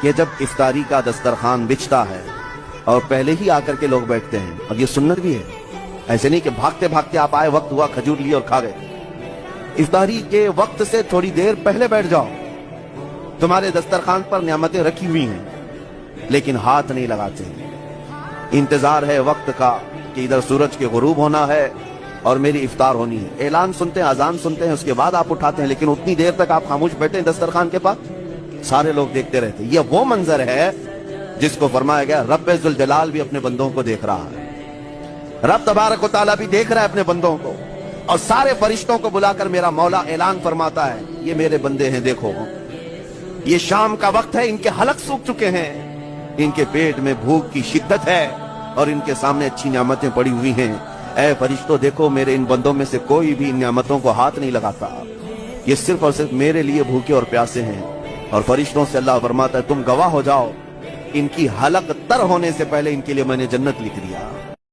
کہ جب افطاری کا دسترخوان بچھتا ہے اور پہلے ہی آ کر کے لوگ بیٹھتے ہیں، اور یہ سنت بھی ہے، ایسے نہیں کہ بھاگتے بھاگتے آپ آئے، وقت ہوا، کھجور لی اور کھا گئے۔ افطاری کے وقت سے تھوڑی دیر پہلے بیٹھ جاؤ، تمہارے دسترخوان پر نعمتیں رکھی ہوئی ہیں لیکن ہاتھ نہیں لگاتے، انتظار ہے وقت کا کہ ادھر سورج کے غروب ہونا ہے اور میری افطار ہونی ہے، اعلان سنتے ہیں، اذان سنتے ہیں، اس کے بعد آپ اٹھاتے ہیں، لیکن اتنی دیر تک آپ خاموش بیٹھے ہیں دسترخوان کے پاس، سارے لوگ دیکھتے رہتے ہیں۔ یہ وہ منظر ہے جس کو فرمایا گیا رب ذوالجلال بھی اپنے بندوں کو دیکھ رہا ہے، رب تبارک و تعالیٰ بھی دیکھ رہا ہے اپنے بندوں کو، اور سارے فرشتوں کو بلا کر میرا مولا اعلان فرماتا ہے یہ میرے بندے ہیں، دیکھو یہ شام کا وقت ہے، ان کے حلق سوکھ چکے ہیں، ان کے پیٹ میں بھوک کی شدت ہے اور ان کے سامنے اچھی نعمتیں پڑی ہوئی ہیں، اے فرشتوں دیکھو میرے ان بندوں میں سے کوئی بھی ان نعمتوں کو ہاتھ نہیں لگاتا، یہ صرف اور صرف میرے لیے بھوکے اور پیاسے ہیں۔ اور فرشتوں سے اللہ فرماتا ہے تم گواہ ہو جاؤ، ان کی حلق تر ہونے سے پہلے ان کے لیے میں نے جنت لکھ دیا۔